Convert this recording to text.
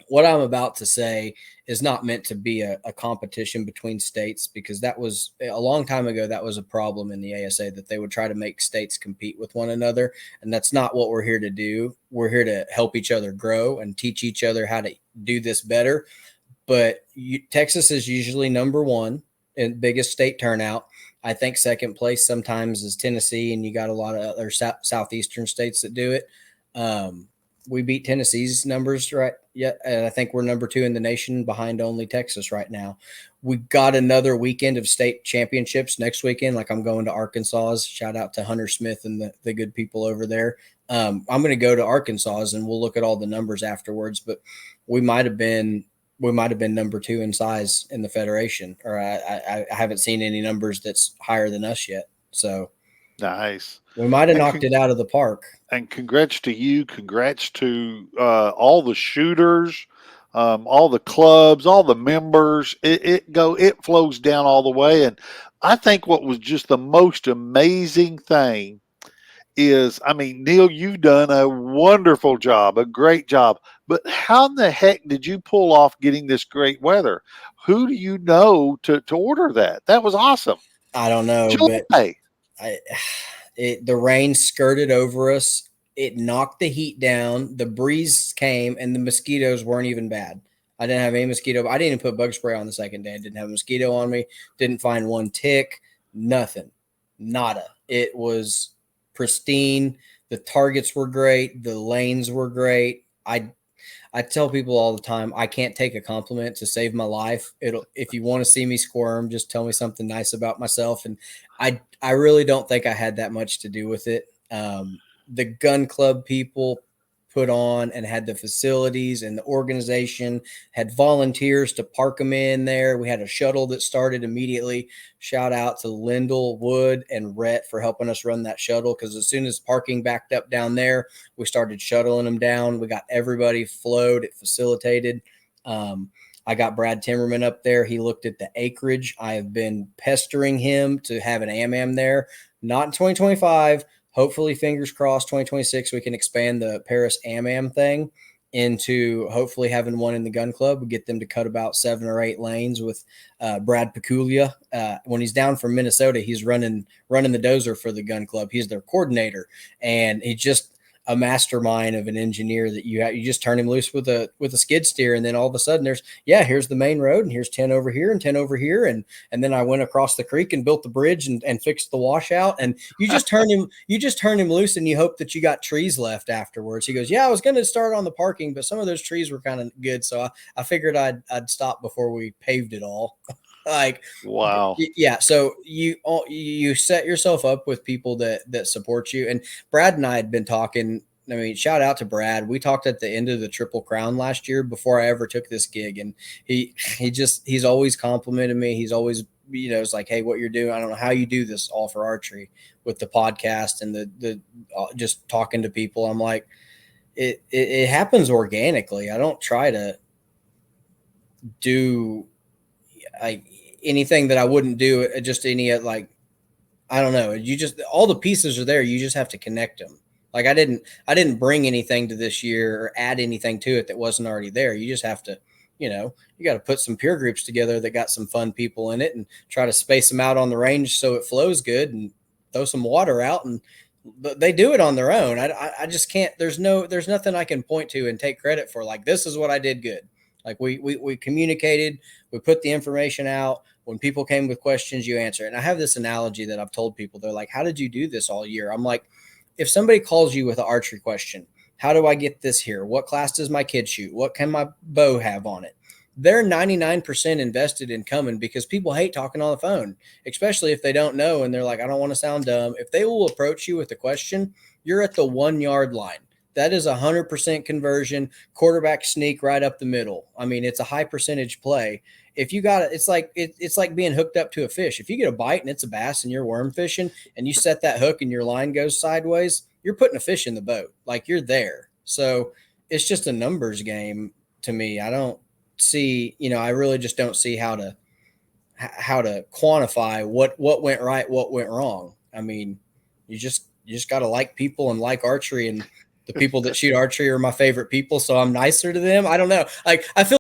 what I'm about to say is not meant to be a competition between states, because that was a long time ago. That was a problem in the ASA, that they would try to make states compete with one another. And that's not what we're here to do. We're here to help each other grow and teach each other how to do this better. But Texas is usually number one in biggest state turnout. I think second place sometimes is Tennessee, and you got a lot of other southeastern states that do it. We beat Tennessee's numbers, right? Yeah, and I think we're number two in the nation, behind only Texas right now. We got another weekend of state championships next weekend. Like, I'm going to Arkansas. Shout out to Hunter Smith and the good people over there. I'm going to go to Arkansas, and we'll look at all the numbers afterwards. But we might have been number two in size in the federation, or I haven't seen any numbers that's higher than us yet. So nice. We might have knocked it out of the park. And congrats to you. Congrats to all the shooters, all the clubs, all the members. It flows down all the way. And I think what was just the most amazing thing is, I mean, Neil, you've done a wonderful job, a great job. But how in the heck did you pull off getting this great weather? Who do you know to order that? That was awesome. I don't know, but July. The rain skirted over us. It knocked the heat down. The breeze came, and the mosquitoes weren't even bad. I didn't have any mosquito. I didn't even put bug spray on the second day. I didn't have a mosquito on me. Didn't find one tick. Nothing. Nada. It was pristine. The targets were great. The lanes were great. I tell people all the time, I can't take a compliment to save my life. If you want to see me squirm, just tell me something nice about myself. And I really don't think I had that much to do with it. The gun club people put on and had the facilities, and the organization had volunteers to park them in there. We had a shuttle that started immediately. Shout out to Lyndall, Wood, and Rhett for helping us run that shuttle, because as soon as parking backed up down there, we started shuttling them down. We got everybody flowed. It facilitated. I got Brad Timmerman up there. He looked at the acreage. I have been pestering him to have an AMAM there. Not in 2025. Hopefully, fingers crossed, 2026, we can expand the Paris AMAM thing into hopefully having one in the gun club. We get them to cut about 7 or 8 lanes with Brad Peculia. When he's down from Minnesota, he's running the dozer for the gun club. He's their coordinator, and he's just a mastermind of an engineer that you just turn him loose with a skid steer, and then all of a sudden here's the main road, and here's 10 over here and 10 over here, and then I went across the creek and built the bridge and fixed the washout, and you just turn him loose, and you hope that you got trees left afterwards. He goes, yeah, I was going to start on the parking, but some of those trees were kind of good, so I figured I'd stop before we paved it all. Like, wow. Yeah. So you set yourself up with people that support you. And Brad and I had been talking. I mean, shout out to Brad. We talked at the end of the Triple Crown last year before I ever took this gig. And he's always complimented me. He's always, it's like, hey, what you're doing, I don't know how you do this all for archery with the podcast and the just talking to people. I'm like, it happens organically. I don't try to do anything that I wouldn't do. Just any, like, I don't know. You just, all the pieces are there. You just have to connect them. Like, I didn't bring anything to this year or add anything to it that wasn't already there. You just have to, you got to put some peer groups together that got some fun people in it and try to space them out on the range so it flows good, and throw some water out, and they do it on their own. I just can't, there's nothing I can point to and take credit for. Like, this is what I did good. Like, we communicated, we put the information out. When people came with questions, you answer. And I have this analogy that I've told people. They're like, how did you do this all year? I'm like, if somebody calls you with an archery question, how do I get this here? What class does my kid shoot? What can my bow have on it? They're 99% invested in coming, because people hate talking on the phone, especially if they don't know and they're like, I don't want to sound dumb. If they will approach you with a question, you're at the 1 yard line. That is 100% conversion, quarterback sneak right up the middle. I mean, it's a high percentage play. If you got it, it's like being hooked up to a fish. If you get a bite and it's a bass and you're worm fishing and you set that hook and your line goes sideways, you're putting a fish in the boat. Like, you're there. So it's just a numbers game to me. I don't see, I really just don't see how to quantify what went right, what went wrong. I mean, you just got to like people and like archery, and the people that shoot archery are my favorite people, so I'm nicer to them. I don't know. Like I feel